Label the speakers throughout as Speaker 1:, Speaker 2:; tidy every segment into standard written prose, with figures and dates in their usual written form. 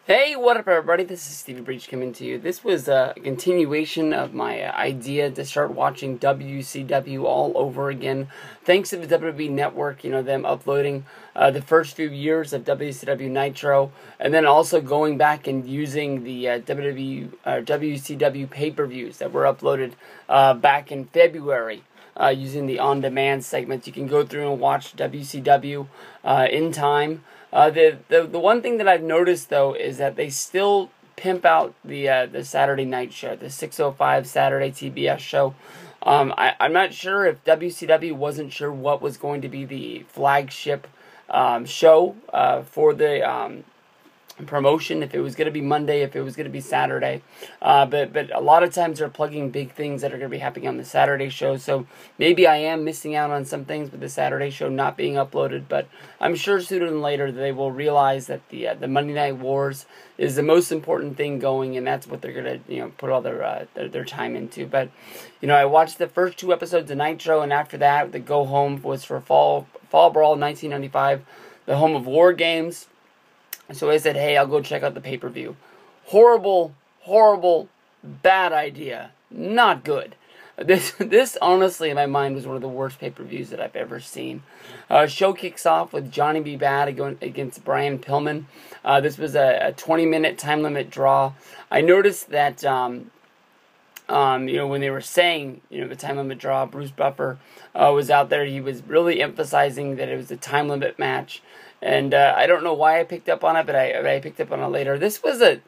Speaker 1: Hey, what up everybody, this is Stevie Breach coming to you. This was a continuation of my idea to start watching WCW all over again. Thanks to the WWE Network, them uploading the first few years of WCW Nitro, and then also going back and using the WCW pay-per-views that were uploaded back in February. Using the on-demand segments, you can go through and watch WCW in time. The one thing that I've noticed though is that they still pimp out the Saturday night show, the 6:05 Saturday TBS show. I'm not sure if WCW wasn't sure what was going to be the flagship show for the promotion, if it was going to be Monday, if it was going to be Saturday, but a lot of times they're plugging big things that are going to be happening on the Saturday show, so maybe I am missing out on some things with the Saturday show not being uploaded, but I'm sure sooner than later they will realize that the Monday Night Wars is the most important thing going, and that's what they're going to put all their time into. But I watched the first 2 episodes of Nitro, and after that the go home was for Fall Brawl 1995, the home of War Games. So I said, hey, I'll go check out the pay-per-view. Horrible, bad idea. Not good. This honestly, in my mind, was one of the worst pay-per-views that I've ever seen. Show kicks off with Johnny B. Bad going against Brian Pillman. This was a 20-minute time limit draw. I noticed that, when they were saying, the time limit draw, Bruce Buffer was out there. He was really emphasizing that it was a time limit match. And I don't know why I picked up on it, but I picked up on it later. This was a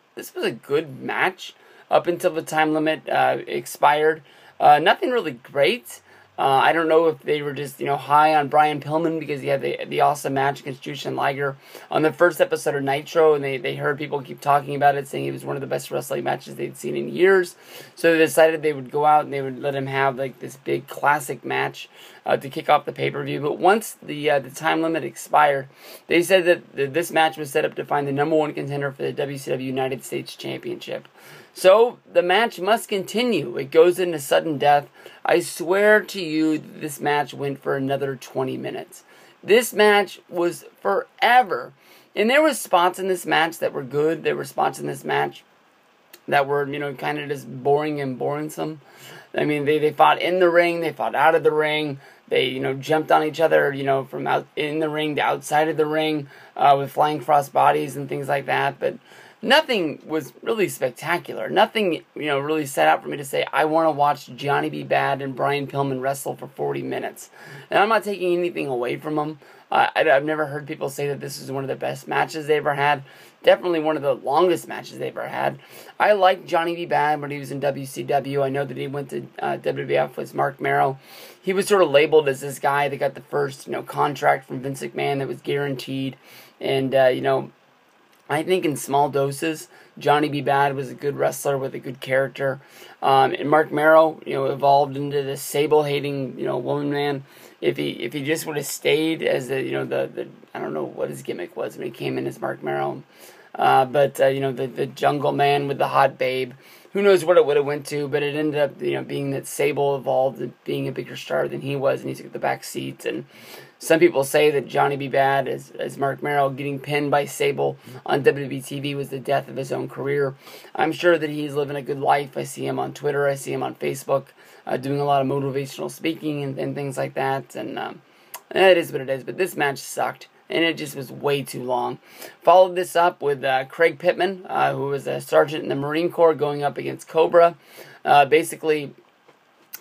Speaker 1: good match up until the time limit expired. Nothing really great. I don't know if they were just high on Brian Pillman because he had the awesome match against Jushin Liger on the first episode of Nitro, and they heard people keep talking about it, saying it was one of the best wrestling matches they'd seen in years. So they decided they would go out and they would let him have this big classic match to kick off the pay-per-view. But once the time limit expired, they said that this match was set up to find the #1 contender for the WCW United States Championship. So the match must continue. It goes into sudden death. I swear to you, this match went for another 20 minutes. This match was forever. And there were spots in this match that were good. There were spots in this match that were, kind of just boring and boresome. I mean, they fought in the ring. They fought out of the ring. They, jumped on each other, from out in the ring to outside of the ring with flying cross bodies and things like that. But nothing was really spectacular. Nothing, really set out for me to say, I want to watch Johnny B. Bad and Brian Pillman wrestle for 40 minutes. And I'm not taking anything away from them. I've never heard people say that this is one of the best matches they ever had. Definitely one of the longest matches they've ever had. I liked Johnny B. Bad when he was in WCW. I know that he went to WWF with Mark Merrow. He was sort of labeled as this guy that got the first, contract from Vince McMahon that was guaranteed. And, I think in small doses, Johnny B. Bad was a good wrestler with a good character. And Mark Merrow, evolved into this sable-hating, woman man. If he just would have stayed as the I don't know what his gimmick was when he came in as Mark Merrow. But the jungle man with the hot babe. Who knows what it would have went to, but it ended up, being that Sable evolved and being a bigger star than he was, and he took the back seat. And some people say that Johnny B. Bad, as Mark Merrow, getting pinned by Sable on WWE TV was the death of his own career. I'm sure that he's living a good life. I see him on Twitter. I see him on Facebook doing a lot of motivational speaking and things like that. And it is what it is. But this match sucked. And it just was way too long. Followed this up with Craig Pittman, who was a sergeant in the Marine Corps, going up against Cobra. Basically,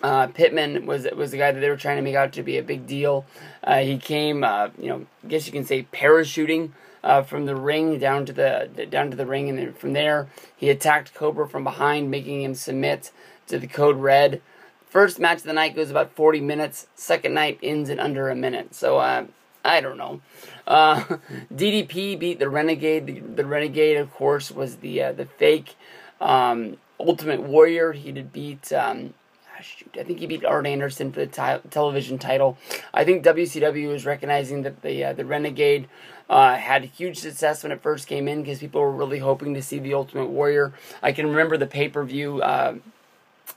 Speaker 1: Pittman was the guy that they were trying to make out to be a big deal. He came, I guess you can say, parachuting from the ring down to the ring, and then from there he attacked Cobra from behind, making him submit to the Code Red. First match of the night goes about 40 minutes. Second night ends in under a minute. So I don't know. DDP beat the Renegade. The Renegade, of course, was the fake Ultimate Warrior. He did beat, I think he beat Arn Anderson for the television title. I think WCW was recognizing that the Renegade had huge success when it first came in because people were really hoping to see the Ultimate Warrior. I can remember the pay-per-view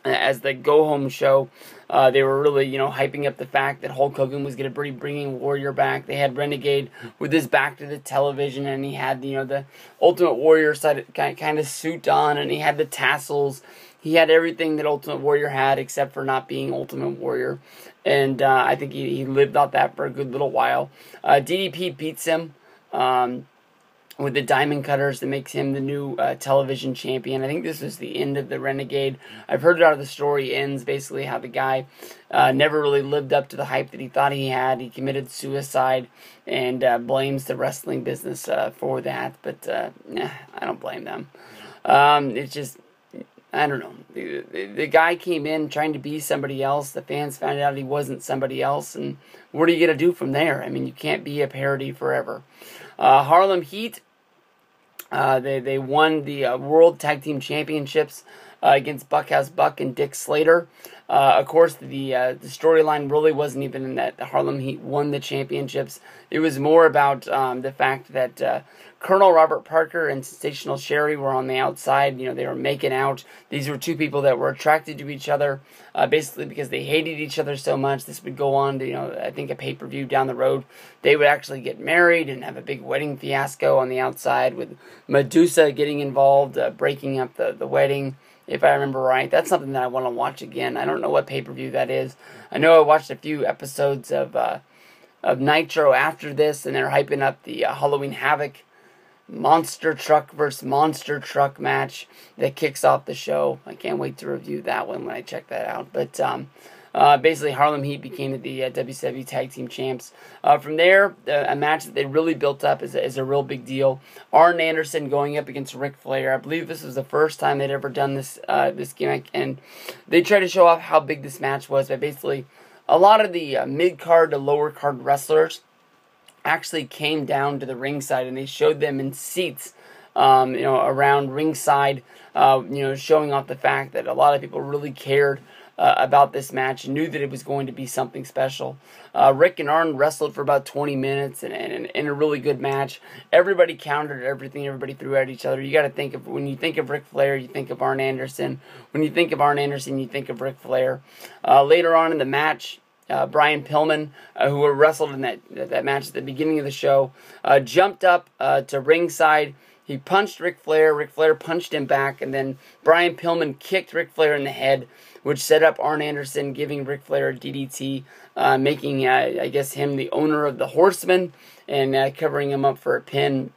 Speaker 1: as the go-home show. They were really, hyping up the fact that Hulk Hogan was going to be bringing Warrior back. They had Renegade with his back to the television, and he had, the Ultimate Warrior kind of suit on, and he had the tassels. He had everything that Ultimate Warrior had, except for not being Ultimate Warrior. And I think he lived out that for a good little while. DDP beats him with the diamond cutters that makes him the new television champion. I think this is the end of the Renegade. I've heard how the story ends, basically how the guy never really lived up to the hype that he thought he had. He committed suicide and blames the wrestling business for that. But I don't blame them. It's just, I don't know. The guy came in trying to be somebody else. The fans found out he wasn't somebody else. And what are you going to do from there? I mean, you can't be a parody forever. Harlem Heat. They won the World Tag Team Championships against Buckhouse Buck and Dick Slater. Of course, the storyline really wasn't even in that the Harlem Heat won the championships. It was more about the fact that Colonel Robert Parker and Sensational Sherry were on the outside. They were making out. These were two people that were attracted to each other, basically because they hated each other so much. This would go on to, I think, a pay-per-view down the road. They would actually get married and have a big wedding fiasco on the outside with Medusa getting involved, breaking up the wedding, if I remember right. That's something that I want to watch again. I don't know what pay-per-view that is. I know I watched a few episodes of Nitro after this, and they're hyping up the Halloween Havoc Monster Truck versus Monster Truck match that kicks off the show. I can't wait to review that one when I check that out. But basically, Harlem Heat became the WCW Tag Team Champs. From there, a match that they really built up is a real big deal. Arn Anderson going up against Ric Flair. I believe this was the first time they'd ever done this gimmick, and they tried to show off how big this match was by basically a lot of the mid-card to lower-card wrestlers actually came down to the ringside, and they showed them in seats, around ringside, showing off the fact that a lot of people really cared about this match and knew that it was going to be something special. Rick and Arn wrestled for about 20 minutes and in a really good match. Everybody countered everything. Everybody threw at each other. You got to think of, when you think of Ric Flair, you think of Arn Anderson. When you think of Arn Anderson, you think of Ric Flair. Later on in the match, Brian Pillman, who wrestled in that match at the beginning of the show, jumped up to ringside. He punched Ric Flair. Ric Flair punched him back, and then Brian Pillman kicked Ric Flair in the head, which set up Arn Anderson, giving Ric Flair a DDT, making, I guess, him the owner of the Horsemen, and covering him up for a pin.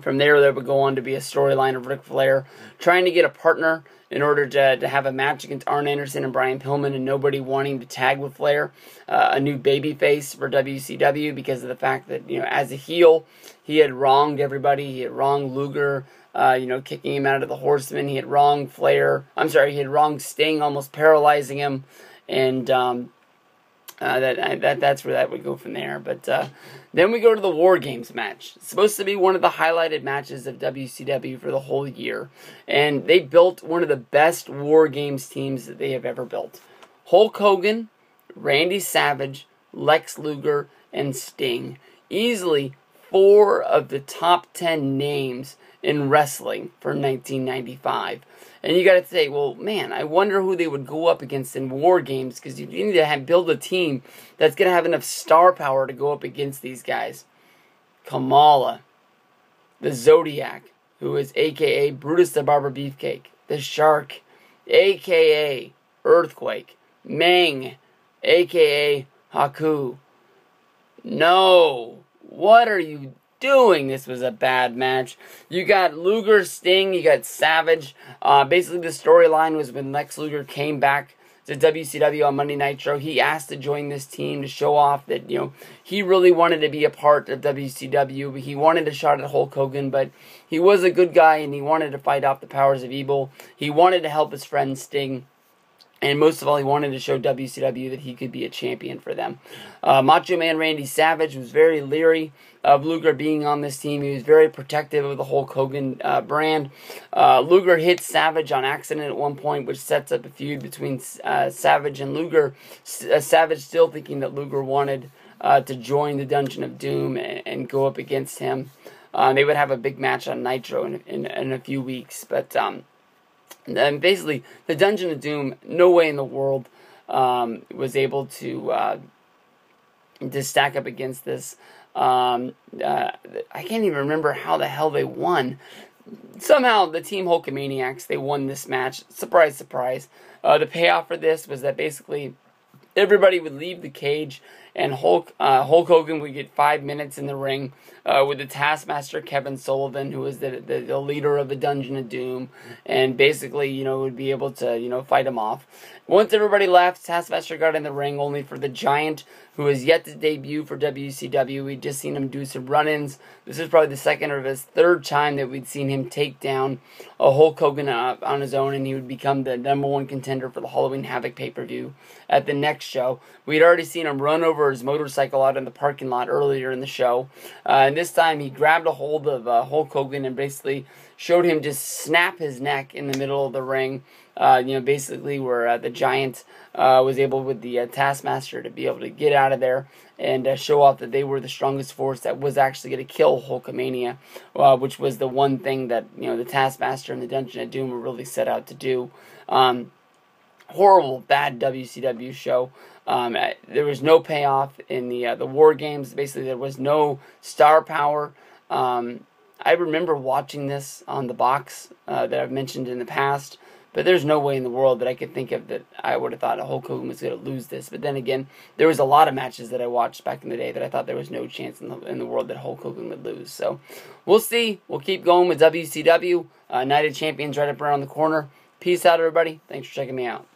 Speaker 1: From there would go on to be a storyline of Ric Flair trying to get a partner in order to have a match against Arn Anderson and Brian Pillman, and nobody wanting to tag with Flair, a new babyface for WCW, because of the fact that, as a heel, he had wronged everybody. He had wronged Luger, kicking him out of the Horsemen. He had wronged he had wronged Sting, almost paralyzing him, and that's where that would go from there. But then we go to the War Games match. It's supposed to be one of the highlighted matches of WCW for the whole year. And they built one of the best War Games teams that they have ever built. Hulk Hogan, Randy Savage, Lex Luger, and Sting. Easily 4 of the top 10 names in wrestling for 1995. And you got to say, well, man, I wonder who they would go up against in War Games, because you need to build a team that's going to have enough star power to go up against these guys. Kamala, the Zodiac, who is a.k.a. Brutus the Barber Beefcake, the Shark, a.k.a. Earthquake, Meng, a.k.a. Haku. No, what are you doing? This was a bad match. You got Luger, Sting, you got Savage. Basically, the storyline was when Lex Luger came back to WCW on Monday Nitro, he asked to join this team to show off that, he really wanted to be a part of WCW. He wanted a shot at Hulk Hogan, but he was a good guy and he wanted to fight off the powers of evil. He wanted to help his friend Sting. And most of all, he wanted to show WCW that he could be a champion for them. Macho Man Randy Savage was very leery of Luger being on this team. He was very protective of the Hulk Hogan brand. Luger hit Savage on accident at one point, which sets up a feud between Savage and Luger. Savage still thinking that Luger wanted to join the Dungeon of Doom and go up against him. They would have a big match on Nitro in a few weeks, but And basically, the Dungeon of Doom, no way in the world was able to stack up against this. I can't even remember how the hell they won. Somehow, the Team Hulkamaniacs, they won this match. Surprise, surprise. The payoff for this was that basically everybody would leave the cage, and Hulk Hogan would get 5 minutes in the ring with the Taskmaster Kevin Sullivan, who was the leader of the Dungeon of Doom, and basically, would be able to, fight him off. Once everybody left, Taskmaster got in the ring, only for the Giant, who has yet to debut for WCW. We'd just seen him do some run-ins. This is probably the second or his third time that we'd seen him take down a Hulk Hogan on his own, and he would become the #1 contender for the Halloween Havoc pay-per-view at the next show. We'd already seen him run over his motorcycle out in the parking lot earlier in the show, and this time he grabbed a hold of Hulk Hogan and basically showed him just snap his neck in the middle of the ring. Basically where the Giant was able with the Taskmaster to be able to get out of there and show off that they were the strongest force that was actually going to kill Hulkamania, which was the one thing that the Taskmaster and the Dungeon of Doom were really set out to do. Horrible, bad WCW show. There was no payoff in the War Games. Basically, there was no star power. I remember watching this on the box that I've mentioned in the past, but there's no way in the world that I could think of that I would have thought Hulk Hogan was going to lose this. But then again, there was a lot of matches that I watched back in the day that I thought there was no chance in the world that Hulk Hogan would lose. So we'll see. We'll keep going with WCW. Night of Champions right up around the corner. Peace out, everybody. Thanks for checking me out.